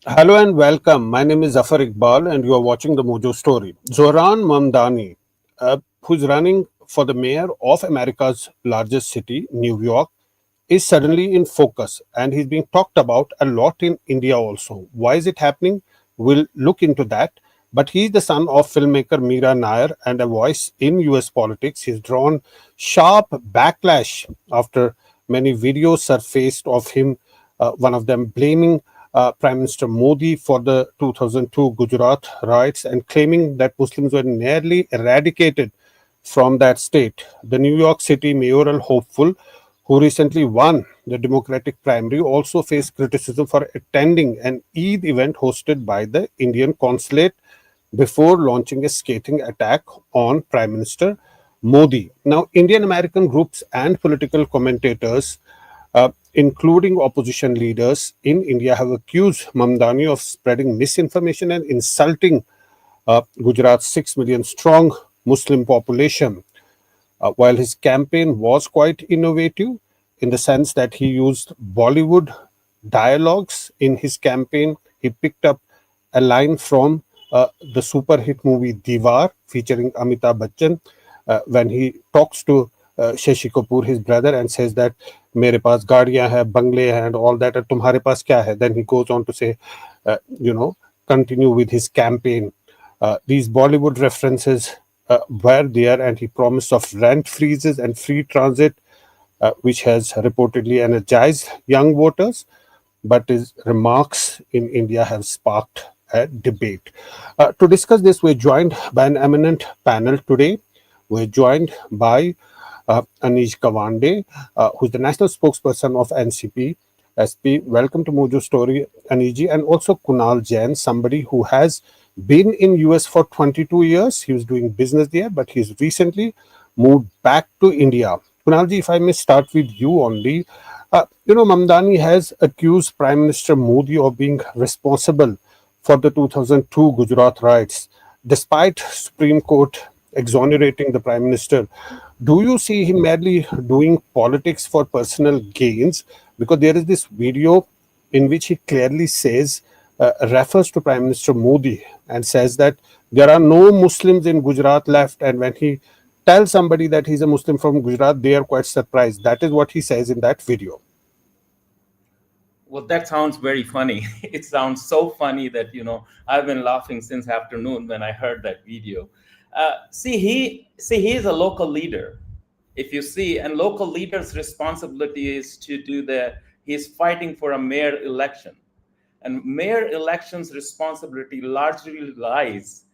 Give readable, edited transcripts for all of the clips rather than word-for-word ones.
Hello and welcome. My name is Zafar Iqbal, and you are watching the Mojo Story. Zohran Mamdani, who's running for the mayor of America's largest city, New York, is suddenly in focus, and he's being talked about a lot in India also. Why is it happening? We'll look into that. But he's the son of filmmaker Meera Nair and a voice in US politics. He's drawn sharp backlash after many videos surfaced of him, one of them blaming Prime Minister Modi for the 2002 Gujarat riots and claiming that Muslims were nearly eradicated from that state. The New York City mayoral hopeful, who recently won the Democratic primary, also faced criticism for attending an Eid event hosted by the Indian consulate before launching a scathing attack on Prime Minister Modi. Now, Indian American groups and political commentators, including opposition leaders in India, have accused Mamdani of spreading misinformation and insulting Gujarat's 6 million strong Muslim population. While his campaign was quite innovative in the sense that he used Bollywood dialogues in his campaign, he picked up a line from the super hit movie Diwar featuring Amitabh Bachchan when he talks to Shashi Kapoor, his brother, and says that मेरे पास गाड़ियां हैं, बंगले हैं, and all that. तुम्हारे पास क्या है? Then he goes on to say, you know, continue with his campaign. These Bollywood references were there, and he promised of rent freezes and free transit, which has reportedly energized young voters. But his remarks in India have sparked a debate. To discuss this, we're joined by an eminent panel today. We're joined by Anish Kawande, who's the national spokesperson of NCP. SP, welcome to Mojo Story, Aniji, and also Kunal Jain, somebody who has been in US for 22 years. He was doing business there, but he's recently moved back to India. Kunalji, if I may start with you only. Mamdani has accused Prime Minister Modi of being responsible for the 2002 Gujarat riots. Despite Supreme Court exonerating the Prime Minister, do you see him merely doing politics for personal gains? Because there is this video in which he clearly says, refers to Prime Minister Modi and says that there are no Muslims in Gujarat left. And when he tells somebody that he's a Muslim from Gujarat, they are quite surprised. That is what he says in that video. Well, that sounds very funny. It sounds so funny that, I've been laughing since afternoon when I heard that video. He is a local leader. If you see, and local leader's responsibility is to he's fighting for a mayor election. And mayor election's responsibility largely lies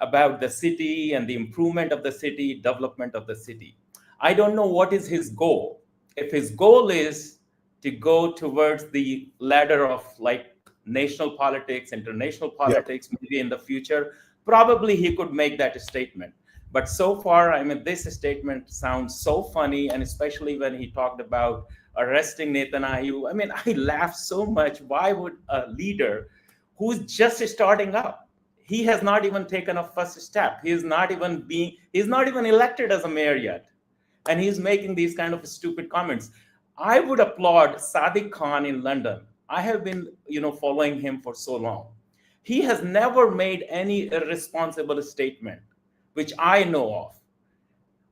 about the city and the improvement of the city, development of the city. I don't know what is his goal. If his goal is to go towards the ladder of like national politics, international Yeah. politics, maybe in the future, probably he could make that statement. But so far, I mean, this statement sounds so funny, and especially when he talked about arresting Netanyahu. I mean, I laughed so much. Why would a leader who's just starting up, he has not even taken a first step. He's not even elected as a mayor yet. And he's making these kind of stupid comments. I would applaud Sadiq Khan in London. I have been, following him for so long. He has never made any irresponsible statement, which I know of.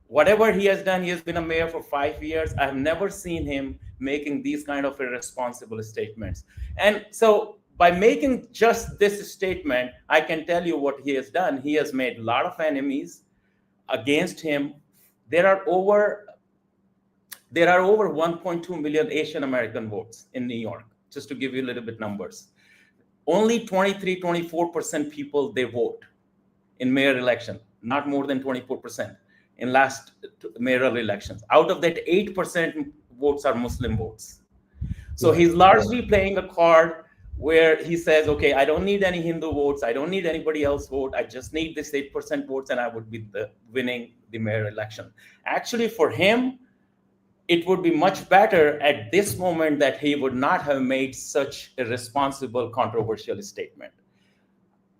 Whatever he has done, he has been a mayor for 5 years. I have never seen him making these kind of irresponsible statements. And so by making just this statement, I can tell you what he has done. He has made a lot of enemies against him. There are over 1.2 million Asian American votes in New York, just to give you a little bit numbers. Only 24% people, they vote in mayor election, not more than 24% in last mayoral elections. Out of that, 8% votes are Muslim votes. So he's largely playing a card where he says, okay, I don't need any Hindu votes. I don't need anybody else vote. I just need this 8% votes and I would be winning the mayor election. Actually, for him, it would be much better at this moment that he would not have made such a responsible, controversial statement.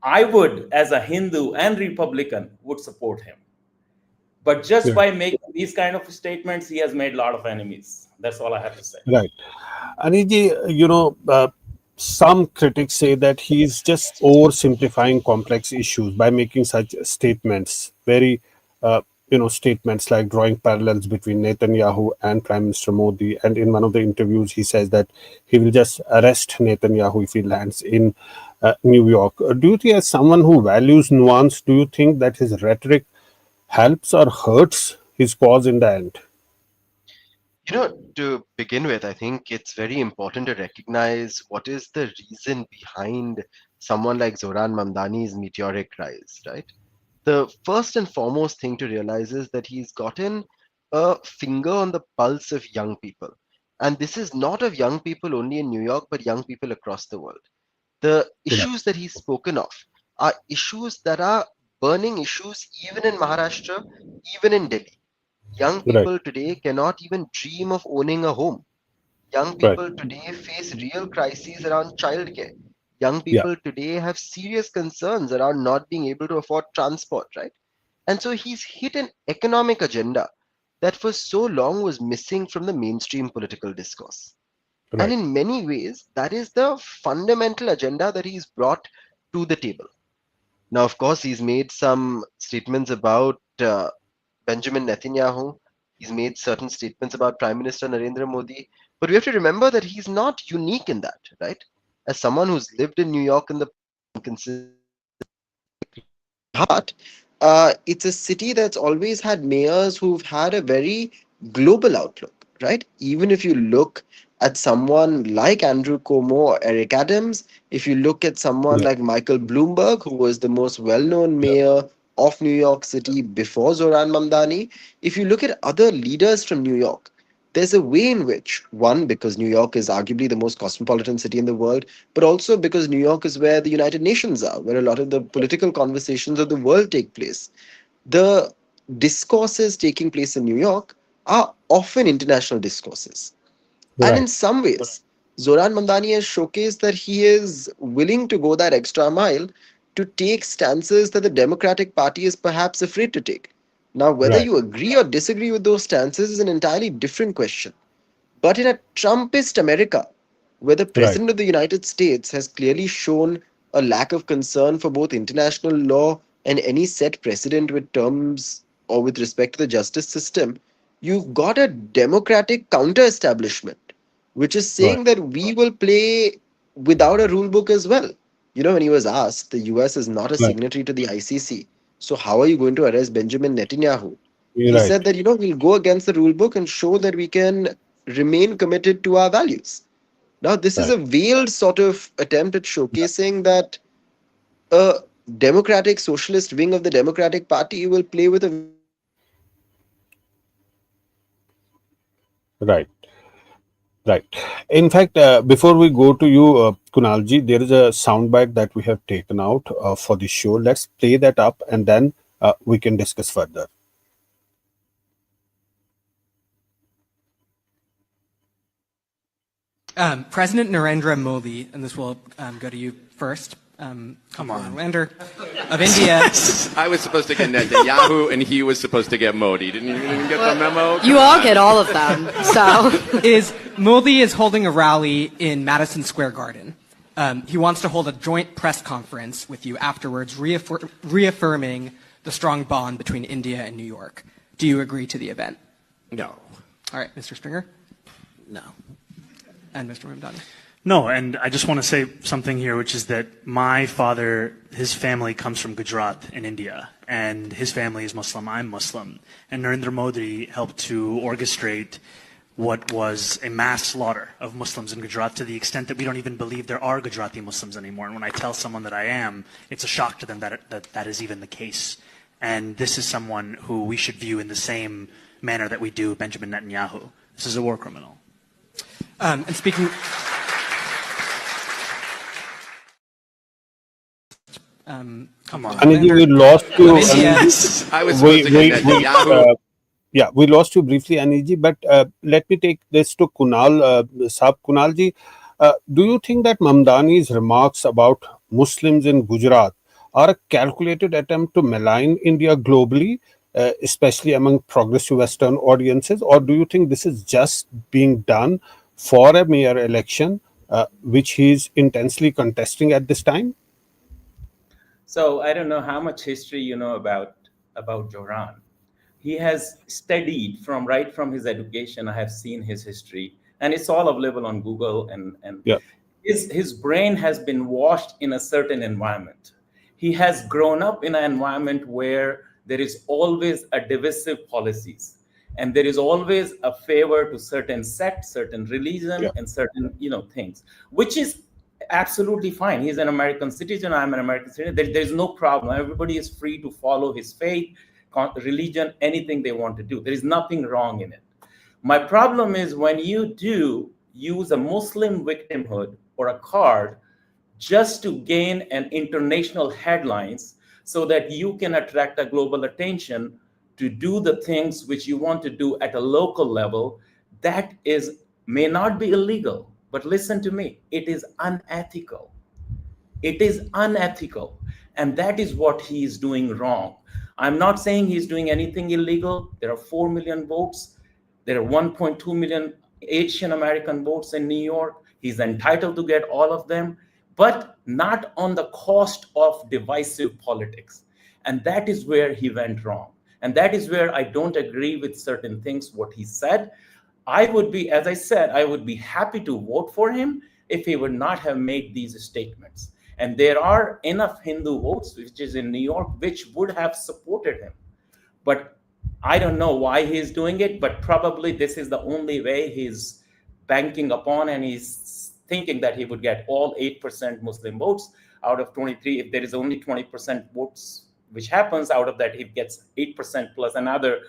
I would, as a Hindu and Republican, would support him. But just by making these kind of statements, he has made a lot of enemies. That's all I have to say. Right. Aniji, some critics say that he is just oversimplifying complex issues by making such statements, very, statements like drawing parallels between Netanyahu and Prime Minister Modi. And in one of the interviews, he says that he will just arrest Netanyahu if he lands in New York. Do you think, as someone who values nuance, do you think that his rhetoric helps or hurts his cause in the end? To begin with, I think it's very important to recognize what is the reason behind someone like Zohran Mamdani's meteoric rise, right? The first and foremost thing to realize is that he's gotten a finger on the pulse of young people. And this is not of young people only in New York, but young people across the world. The Right, issues that he's spoken of are issues that are burning issues even in Maharashtra, even in Delhi. Young right, people today cannot even dream of owning a home. Young right. people today face real crises around childcare. Young Yeah, people today have serious concerns around not being able to afford transport, right? And so he's hit an economic agenda that for so long was missing from the mainstream political discourse. And right, in many ways, that is the fundamental agenda that he's brought to the table. Now, of course, he's made some statements about Benjamin Netanyahu. He's made certain statements about Prime Minister Narendra Modi. But we have to remember that he's not unique in that, right? As someone who's lived in New York in the heart, it's a city that's always had mayors who've had a very global outlook, right? Even if you look at someone like Andrew Cuomo or Eric Adams, if you look at someone yeah, like Michael Bloomberg, who was the most well known yeah, mayor of New York City before Zohran Mamdani, if you look at other leaders from New York, there's a way in which, one, because New York is arguably the most cosmopolitan city in the world, but also because New York is where the United Nations are, where a lot of the political conversations of the world take place. The discourses taking place in New York are often international discourses. And in right, some ways, Zoran Mamdani has showcased that he is willing to go that extra mile to take stances that the Democratic Party is perhaps afraid to take. Now, whether right, you agree or disagree with those stances is an entirely different question. But in a Trumpist America, where the right, President of the United States has clearly shown a lack of concern for both international law and any set precedent with terms or with respect to the justice system, you've got a democratic counter establishment, which is right, saying that we will play without a rule book as well. When he was asked, the US is not a right, signatory to the ICC. So, how are you going to arrest Benjamin Netanyahu? you're He right, said that, we'll go against the rule book and show that we can remain committed to our values. Now, this is right, a veiled sort of attempt at showcasing that a democratic socialist wing of the Democratic Party will play with a right. Right. In fact, before we go to you, Kunalji, there is a soundbite that we have taken out for the show. Let's play that up and then we can discuss further. President Narendra Modi, and this will go to you first, Come on. Lander of India. I was supposed to get Netanyahu, and he was supposed to get Modi. Didn't you even get the memo? You all get all of them. So Modi is holding a rally in Madison Square Garden. He wants to hold a joint press conference with you afterwards, reaffirming the strong bond between India and New York. Do you agree to the event? No. All right, Mr. Springer No. and Mr. Mamdani. No, and I just want to say something here, which is that my father, his family comes from Gujarat in India, and his family is Muslim, I'm Muslim. And Narendra Modi helped to orchestrate what was a mass slaughter of Muslims in Gujarat to the extent that we don't even believe there are Gujarati Muslims anymore. And when I tell someone that I am, it's a shock to them that is even the case. And this is someone who we should view in the same manner that we do Benjamin Netanyahu. This is a war criminal. And speaking... Come on. Aniji, we lost you. Aniji. I was supposed to get Netanyahu. Yeah, we lost you briefly, Aniji, but let me take this to Kunal. Saab Kunalji, do you think that Mamdani's remarks about Muslims in Gujarat are a calculated attempt to malign India globally, especially among progressive Western audiences, or do you think this is just being done for a mayor election which he is intensely contesting at this time? So I don't know how much history you know about Zohran. He has studied from right from his education. I have seen his history, and it's all available on Google. And Yeah, his brain has been washed in a certain environment. He has grown up in an environment where there is always a divisive policies, and there is always a favor to certain sect, certain religion, yeah, and certain things, which is absolutely fine. He's an American citizen. I'm an American citizen. There's no problem. Everybody is free to follow his faith, religion, anything they want to do. There is nothing wrong in it. My problem is when you do use a Muslim victimhood or a card just to gain an international headlines so that you can attract a global attention to do the things which you want to do at a local level, that is may not be illegal, but listen to me, it is unethical. It is unethical. And that is what he is doing wrong. I'm not saying he's doing anything illegal. There are 4 million votes. There are 1.2 million Asian American votes in New York. He's entitled to get all of them, but not on the cost of divisive politics. And that is where he went wrong. And that is where I don't agree with certain things, what he said. I would be, as I said, I would be happy to vote for him if he would not have made these statements. And there are enough Hindu votes, which is in New York, which would have supported him. But I don't know why he's doing it, but probably this is the only way he's banking upon, and he's thinking that he would get all 8% Muslim votes out of 23. If there is only 20% votes, which happens, out of that he gets 8% plus another,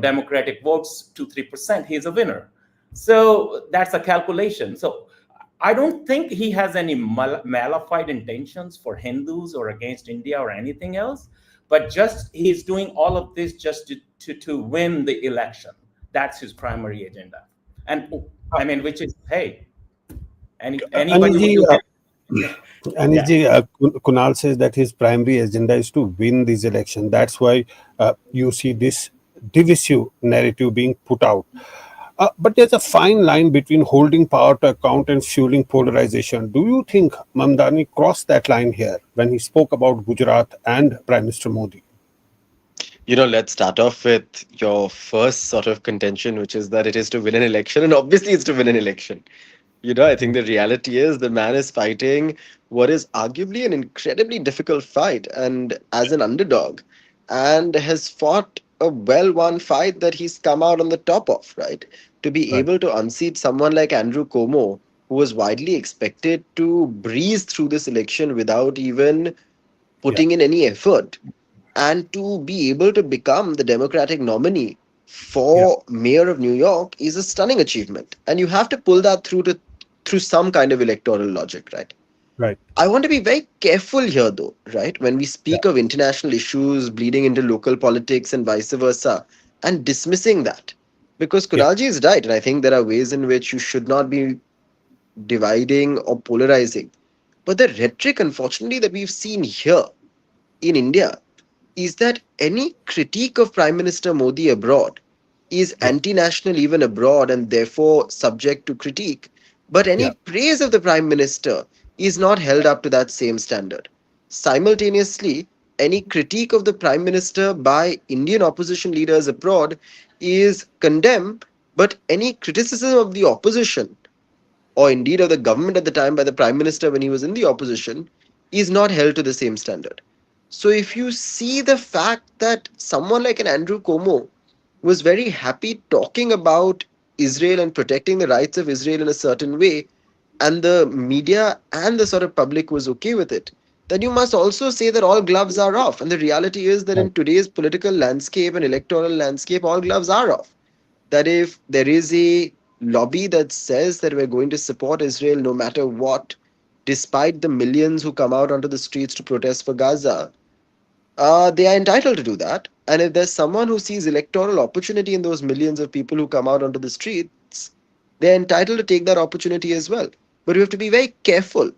Democratic votes, 2-3%, he's a winner. So that's a calculation. So I don't think he has any malified intentions for Hindus or against India or anything else, but just he's doing all of this just to win the election. That's his primary agenda. And I mean, which is, hey, anybody Aniji, who Aniji, Kunal says that his primary agenda is to win this election. That's why you see this divisive narrative being put out. But there's a fine line between holding power to account and fueling polarization. Do you think Mamdani crossed that line here when he spoke about Gujarat and Prime Minister Modi? Let's start off with your first sort of contention, which is that it is to win an election. And obviously, it's to win an election. I think the reality is the man is fighting what is arguably an incredibly difficult fight and as an underdog, and has fought a well won fight that he's come out on the top of, right? To be Right. able to unseat someone like Andrew Cuomo, who was widely expected to breeze through this election without even Yeah, putting in any effort, and to be able to become the Democratic nominee yeah, for mayor of New York is a stunning achievement. And you have to pull that through some kind of electoral logic, right? right. I want to be very careful here, though, right? When we Yeah, speak of international issues bleeding into local politics and vice versa, and dismissing that. Because yeah, Kunalji is right, and I think there are ways in which you should not be dividing or polarizing. But the rhetoric, unfortunately, that we've seen here in India is that any critique of Prime Minister Modi abroad is yeah, anti national even abroad and therefore subject to critique. But any yeah, praise of the Prime Minister is not held up to that same standard. Simultaneously, any critique of the Prime Minister by Indian opposition leaders abroad is condemned, but any criticism of the opposition or indeed of the government at the time by the Prime Minister when he was in the opposition is not held to the same standard. So if you see the fact that someone like an Andrew Cuomo was very happy talking about Israel and protecting the rights of Israel in a certain way, and the media and the sort of public was okay with it, then you must also say that all gloves are off. And the reality is that in right. today's political landscape and electoral landscape, all gloves are off. That if there is a lobby that says that we're going to support Israel no matter what, despite the millions who come out onto the streets to protest for Gaza, they are entitled to do that. And if there's someone who sees electoral opportunity in those millions of people who come out onto the streets, they're entitled to take that opportunity as well. But we have to be very careful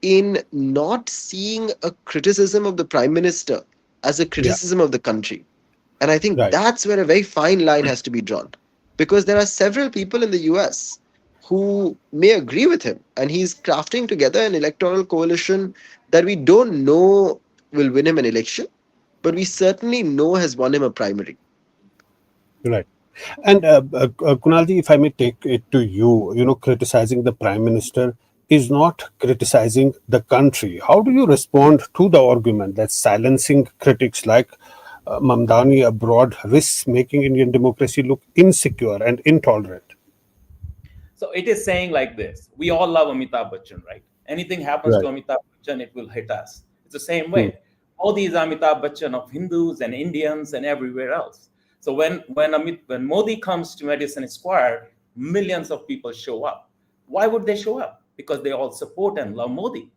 in not seeing a criticism of the Prime Minister as a Yeah, criticism of the country. And I think right. that's where a very fine line has to be drawn. Because there are several people in the US who may agree with him. And he's crafting together an electoral coalition that we don't know will win him an election, but we certainly know has won him a primary. Right. And Kunalji, if I may take it to you, criticizing the prime minister is not criticizing the country. How do you respond to the argument that silencing critics like Mamdani abroad risks making Indian democracy look insecure and intolerant? So it is saying like this: we all love Amitabh Bachchan, right? Anything happens to Right. Amitabh Bachchan, it will hit us. It's the same Hmm. way. All these Amitabh Bachchan of Hindus and Indians and everywhere else. So when Modi comes to Madison Square, millions of people show up. Why would they show up? Because they all support and love Modi.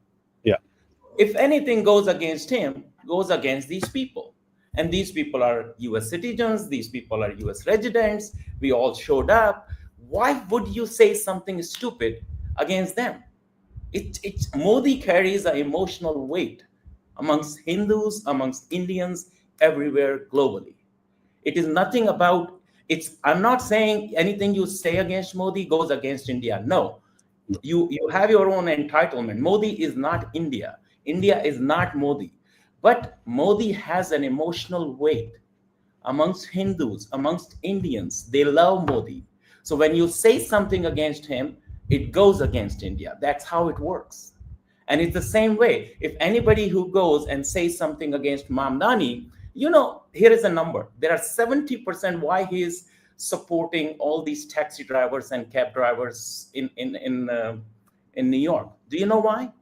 Yeah. If anything goes against him, goes against these people. And these people are US citizens, these people are US residents, we all showed up. Why would you say something stupid against them? Modi carries an emotional weight amongst Hindus, amongst Indians, everywhere globally. It is nothing about it's. I'm not saying anything you say against Modi goes against India. No, you have your own entitlement. Modi is not India. India is not Modi. But Modi has an emotional weight amongst Hindus, amongst Indians. They love Modi. So when you say something against him, it goes against India. That's how it works. And it's the same way. If anybody who goes and says something against Mamdani, here is a number. There are 70% why he is supporting all these taxi drivers and cab drivers in New York. Do you know why?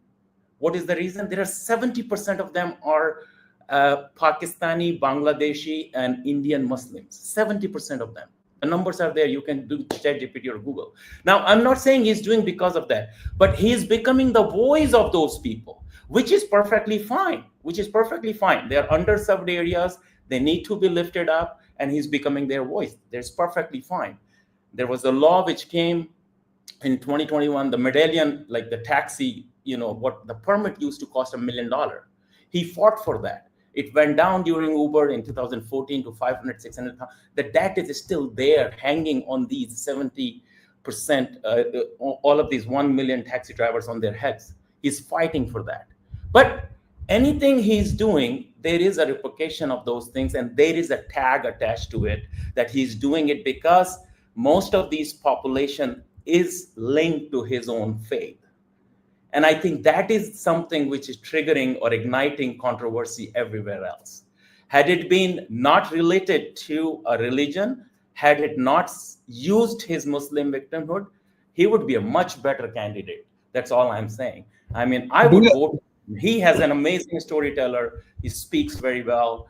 What is the reason? There are 70% of them are Pakistani, Bangladeshi, and Indian Muslims. 70% of them. The numbers are there. You can do ChatGPT or Google. Now, I'm not saying he's doing because of that, but he's becoming the voice of those people, which is perfectly fine. Which is perfectly fine. They are underserved areas. They need to be lifted up, and he's becoming their voice. That's perfectly fine. There was a law which came in 2021, the medallion, like the taxi, what the permit used to cost $1 million. He fought for that. It went down during Uber in 2014 to 500, 600. The debt is still there, hanging on these 70%, all of these 1 million taxi drivers on their heads. He's fighting for that. But anything he's doing, there is a replication of those things, and there is a tag attached to it that he's doing it because most of these population is linked to his own faith. And I think that is something which is triggering or igniting controversy everywhere else. Had it been not related to a religion, had it not used his Muslim victimhood, he would be a much better candidate. That's all I'm saying. I mean, I Do would you, vote. He has an amazing storyteller. He speaks very well.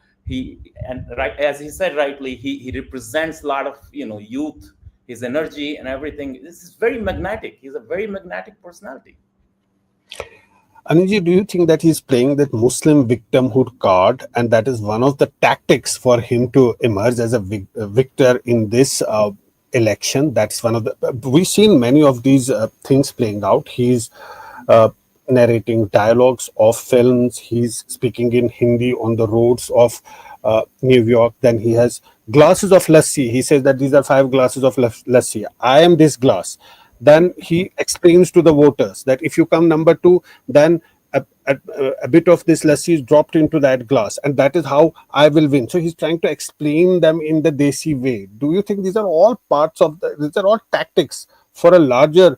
Right as he said rightly, he represents a lot of youth, his energy and everything. This is very magnetic. He's a very magnetic personality. Aniji, do you think that he's playing that Muslim victimhood card, and that is one of the tactics for him to emerge as a victor in this election? That's one of the. We've seen many of these things playing out. He's uh, narrating dialogues of films. He's speaking in Hindi on the roads of New York. Then he has glasses of lassi. He says that these are 5 glasses of lassi. I am this glass. Then he explains to the voters that if you come number 2, then a bit of this lassi is dropped into that glass, and that is how I will win. So he's trying to explain them in the desi way. Do you think these are all parts of these are all tactics for a larger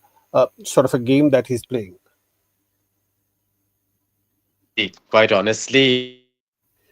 sort of a game that he's playing? Quite honestly,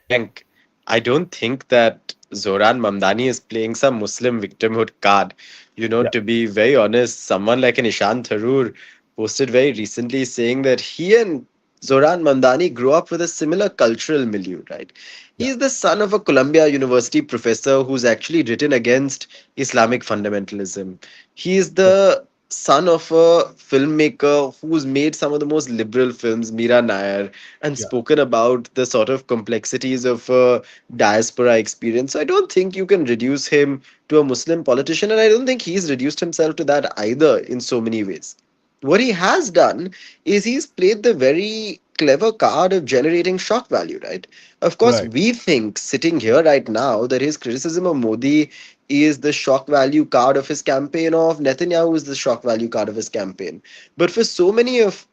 Frank, I don't think that Zohran Mamdani is playing some Muslim victimhood card. Yeah, To be very honest, someone like an Ishan Tharoor posted very recently saying that he and Zohran Mamdani grew up with a similar cultural milieu, right? yeah, He's the son of a Columbia University professor who's actually written against Islamic fundamentalism. He's yeah, the son of a filmmaker who's made some of the most liberal films, Meera Nair, and yeah. spoken about the sort of complexities of a diaspora experience. So I don't think you can reduce him to a Muslim politician, and I don't think he's reduced himself to that either in so many ways. What he has done is he's played the very clever card of generating shock value, right? Of course, Right. we think sitting here right now that his criticism of Modi is the shock value card of his campaign, or if Netanyahu is the shock value card of his campaign. But for so many of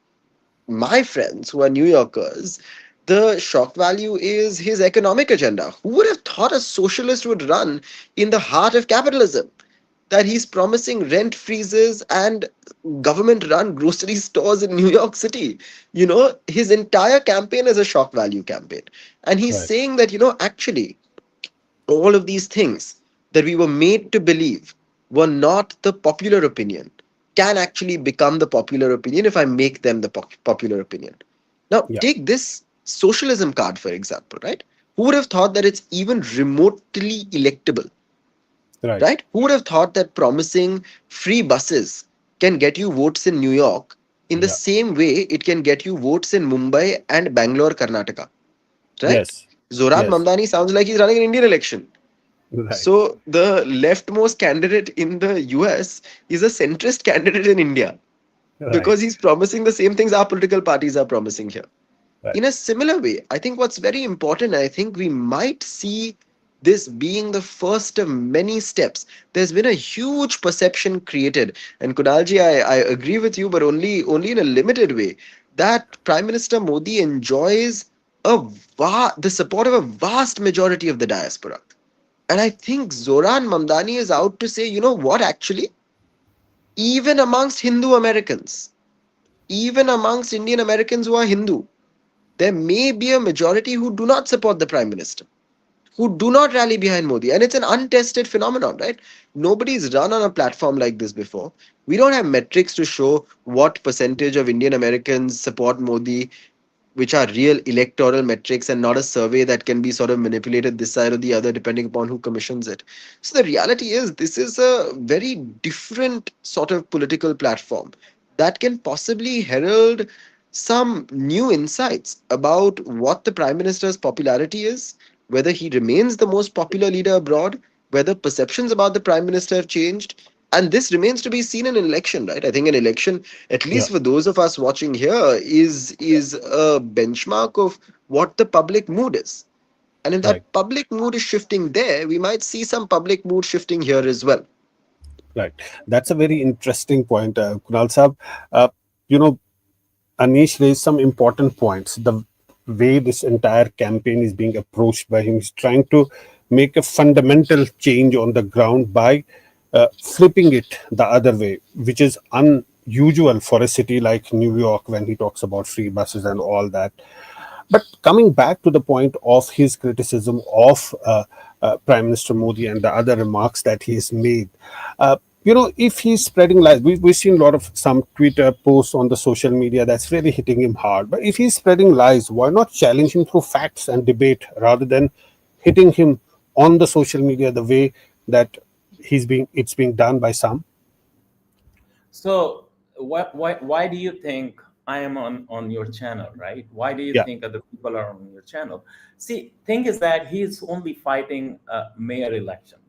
my friends who are New Yorkers, the shock value is his economic agenda. Who would have thought a socialist would run in the heart of capitalism? That he's promising rent freezes and government run grocery stores in New York City. His entire campaign is a shock value campaign. And he's Right. saying that, actually, all of these things that we were made to believe were not the popular opinion can actually become the popular opinion if I make them the popular opinion. Now, Yeah. take this socialism card, for example, right? Who would have thought that it's even remotely electable, Right. right? Who would have thought that promising free buses can get you votes in New York in the Yeah. same way it can get you votes in Mumbai and Bangalore, Karnataka, right? Yes. Zohran Yes. Mamdani sounds like he's running an Indian election. Right. So the leftmost candidate in the US is a centrist candidate in India Right. because he's promising the same things our political parties are promising here. Right. In a similar way, I think what's very important, I think we might see this being the first of many steps. There's been a huge perception created, and Kunalji, I agree with you, but only in a limited way, that Prime Minister Modi enjoys the support of a vast majority of the diaspora. And I think Zoran Mamdani is out to say, you know what, actually, even amongst Hindu Americans, even amongst Indian Americans who are Hindu, there may be a majority who do not support the Prime Minister, who do not rally behind Modi. And it's an untested phenomenon, right? Nobody's run on a platform like this before. We don't have metrics to show what percentage of Indian Americans support Modi, which are real electoral metrics and not a survey that can be sort of manipulated this side or the other depending upon who commissions it. So the reality is, this is a very different sort of political platform that can possibly herald some new insights about what the Prime Minister's popularity is, whether he remains the most popular leader abroad, whether perceptions about the Prime Minister have changed. And this remains to be seen in an election, right? I think an election, at Yeah. least for those of us watching here, is a benchmark of what the public mood is. And if Right. that public mood is shifting there, we might see some public mood shifting here as well. Right. That's a very interesting point, Kunal Saab. You know, Anish raised some important points. The way this entire campaign is being approached by him is trying to make a fundamental change on the ground by flipping it the other way, which is unusual for a city like New York when he talks about free buses and all that. But coming back to the point of his criticism of Prime Minister Modi and the other remarks that he has made, if he's spreading lies, we've seen a lot of some Twitter posts on the social media that's really hitting him hard. But if he's spreading lies, why not challenge him through facts and debate rather than hitting him on the social media the way that it's being done by some? So why do you think I am on your channel, right? Why do you Yeah, think other people are on your channel? See, thing is that he's only fighting a mayor election.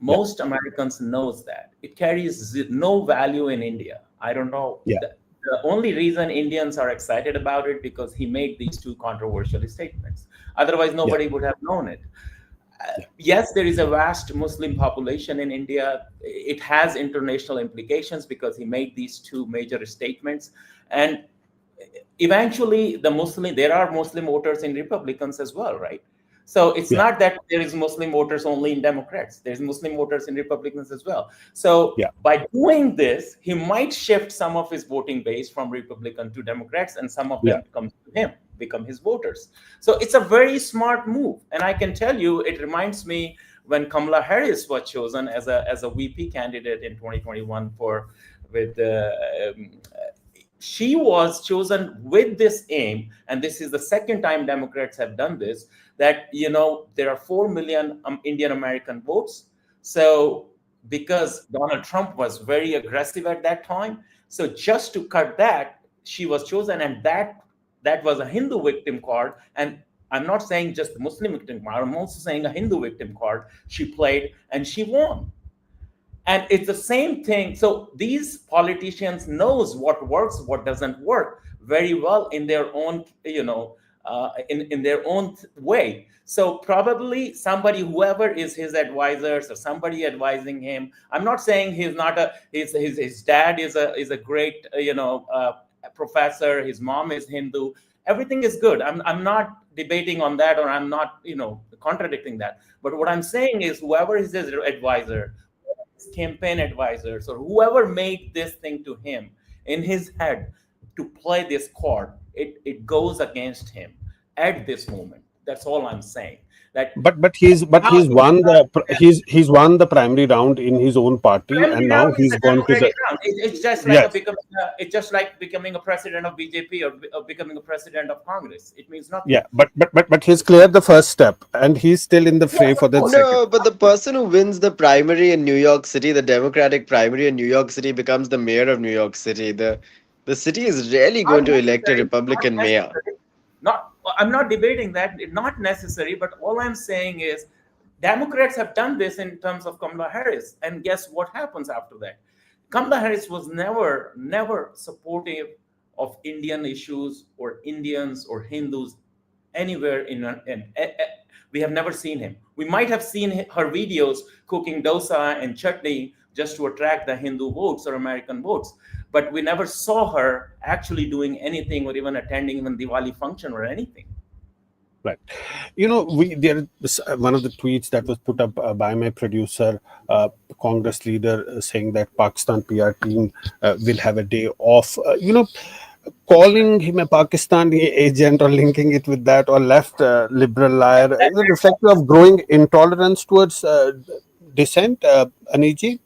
yeah, Most Americans knows that it carries no value in India. I don't know. yeah, The only reason Indians are excited about it because he made these two controversial statements. Otherwise, yeah, nobody would have known it. yeah, Yes, there is a vast Muslim population in India. It has international implications because he made these two major statements. And eventually, there are Muslim voters in Republicans as well, right? So it's yeah, not that there is Muslim voters only in Democrats. There's Muslim voters in Republicans as well. So yeah, by doing this, he might shift some of his voting base from Republican to Democrats, and some of yeah, them come to him, become his voters. So it's a very smart move. And I can tell you, it reminds me when Kamala Harris was chosen as a VP candidate in 2021 with she was chosen with this aim, and this is the second time Democrats have done this, that there are 4 million Indian American votes. So because Donald Trump was very aggressive at that time, so just to cut that, she was chosen, and that was a Hindu victim card. And I'm not saying just the Muslim victim card, I'm also saying a Hindu victim card she played, and she won. And it's the same thing. So these politicians knows what works, what doesn't work very well in their own in their own way. So probably somebody, whoever is his advisors or somebody advising him. I'm not saying he's not a his dad is a great professor. His mom is Hindu. Everything is good. I'm not debating on that, or I'm not contradicting that. But what I'm saying is, whoever is his advisor, his campaign advisors, or whoever made this thing to him in his head to play this card, it goes against him at this moment. That's all I'm saying. That now He's won he's won the primary round in his own party, and primary now round is he's a gone to the democratic round. It's just like yes. it's just like becoming a president of BJP, or becoming a president of Congress. It means nothing. Yeah, but he's cleared the first step, and he's still in the Yeah, fray of for that course. second. No, but the person who wins the primary in New York City, the Democratic primary in New York City, becomes the mayor of New York City. The city is rarely Not going to elect a necessary. Not Republican mayor. necessary. Not. I'm not debating that. Not necessary. But all I'm saying is, Democrats have done this in terms of Kamala Harris, and guess what happens after that? Kamala Harris was never supportive of Indian issues or Indians or Hindus anywhere we have never seen him. We might have seen her videos cooking dosa and chutney just to attract the Hindu votes or American votes, but we never saw her actually doing anything, or even attending even Diwali function or anything. Right. There is one of the tweets that was put up by my producer, Congress leader, saying that Pakistan PR team will have a day off. Calling him a Pakistani agent or linking it with that, or left liberal liar is a reflection of growing intolerance towards dissent. Aniji?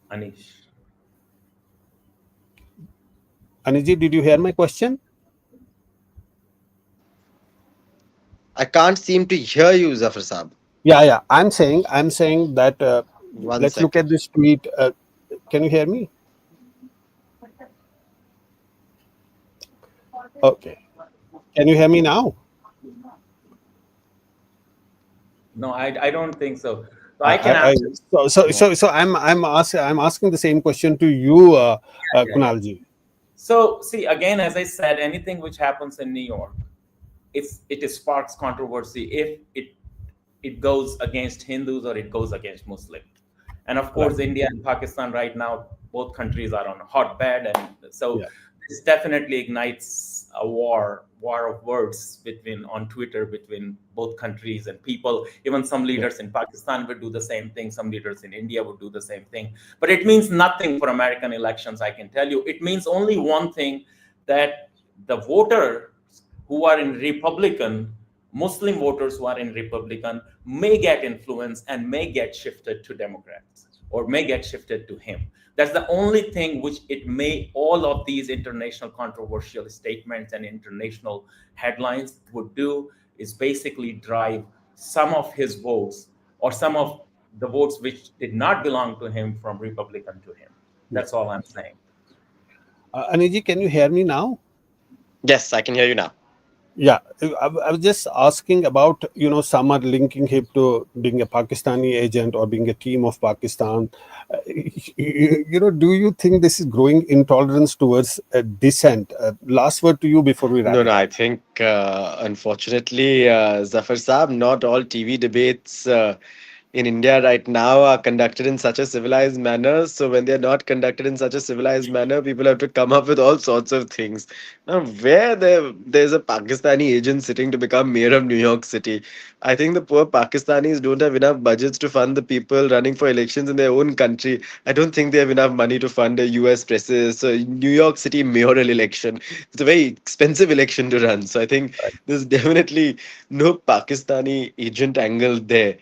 Anish. Aniji, did you hear my question? I can't seem to hear you, Zafar Saab. Yeah. I'm saying that One let's look at second. this tweet. Can you hear me? Okay. Can you hear me now? No, I don't think so. So I can I answer. I'm asking the same question to you, Yeah, yeah. Kunalji. So see, again, as I said, anything which happens in New York, it sparks controversy if it goes against Hindus or it goes against Muslims. And of Right. course, India and Pakistan right now, both countries are on a hotbed, and so Yeah. this definitely ignites a war of words on Twitter between both countries and people. Even some Yeah. leaders in Pakistan would do the same thing. Some leaders in India would do the same thing. But it means nothing for American elections, I can tell you. It means only one thing, that the voters who are in Republican, Muslim voters who are in Republican, may get influenced and may get shifted to Democrats, or may get shifted to him. That's the only thing which it may, all of these international controversial statements and international headlines would do, is basically drive some of his votes, or some of the votes which did not belong to him, from Republican to him. Yeah. That's all I'm saying. Aniji, can you hear me now? Yes, I can hear you now. Yeah, I was just asking about, some are linking him to being a Pakistani agent or being a team of Pakistan. Do you think this is growing intolerance towards dissent? Last word to you before we wrap No, it no, up. I think unfortunately, Zafar Saab, not all TV debates in India right now are conducted in such a civilized manner. So when they're not conducted in such a civilized manner, people have to come up with all sorts of things. Now, there's a Pakistani agent sitting to become mayor of New York City, I think the poor Pakistanis don't have enough budgets to fund the people running for elections in their own country. I don't think they have enough money to fund a US president. So New York City mayoral election. It's a very expensive election to run. So I think there's definitely no Pakistani agent angle there.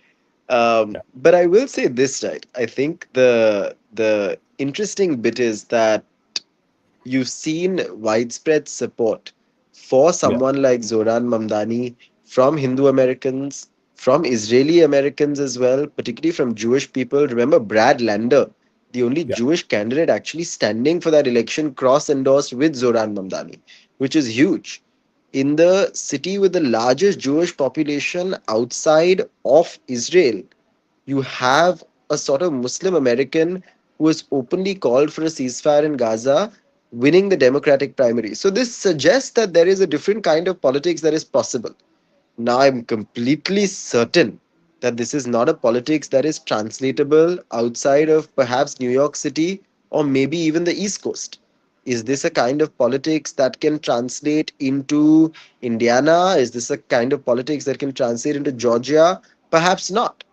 Yeah, But I will say this, right? I think the interesting bit is that you've seen widespread support for yeah, someone like Zohran Mamdani from Hindu Americans, from Israeli Americans as well, particularly from Jewish people. Remember, Brad Lander, the only yeah, Jewish candidate actually standing for that election, cross endorsed with Zohran Mamdani, which is huge. In the city with the largest Jewish population outside of Israel, you have a sort of Muslim American who has openly called for a ceasefire in Gaza, winning the Democratic primary. So this suggests that there is a different kind of politics that is possible. Now, I'm completely certain that this is not a politics that is translatable outside of perhaps New York City or maybe even the East Coast. Is this a kind of politics that can translate into Indiana? Is this a kind of politics that can translate into Georgia? Perhaps not.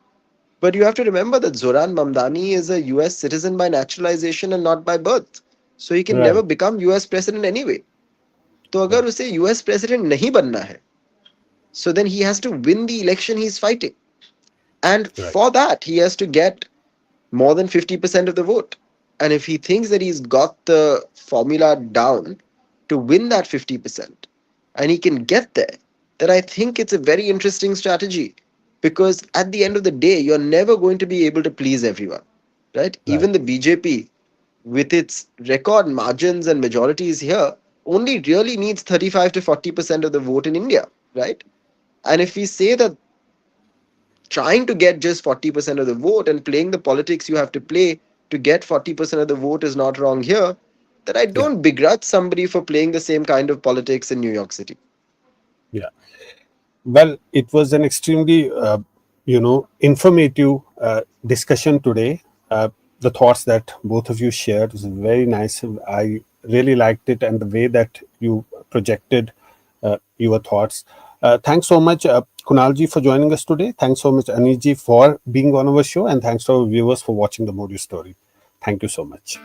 But you have to remember that Zohran Mamdani is a US citizen by naturalization and not by birth. So he can never Right, become US president anyway. तो अगर right, उसे US president नहीं बनना है, so then he has to win the election he's fighting. And right. for that, he has to get more than 50% of the vote. And if he thinks that he's got the formula down to win that 50%, and he can get there, then I think it's a very interesting strategy. Because at the end of the day, you're never going to be able to please everyone. Right? Right. Even the BJP, with its record margins and majorities here, only really needs 35 to 40% of the vote in India. Right? And if we say that trying to get just 40% of the vote and playing the politics you have to play to get 40% of the vote is not wrong here, then I Yeah, don't begrudge somebody for playing the same kind of politics in New York City. yeah. Well, it was an extremely, informative discussion today. The thoughts that both of you shared was very nice. I really liked it, and the way that you projected your thoughts. Thanks so much, Kunalji, for joining us today. Thanks so much, Aniji, for being on our show, and thanks to our viewers for watching the Modi story. Thank you so much.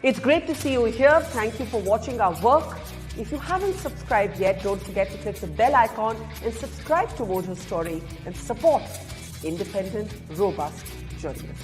It's great to see you here. Thank you for watching our work. If you haven't subscribed yet, don't forget to click the bell icon and subscribe to Mojo Story and support independent, robust journalism.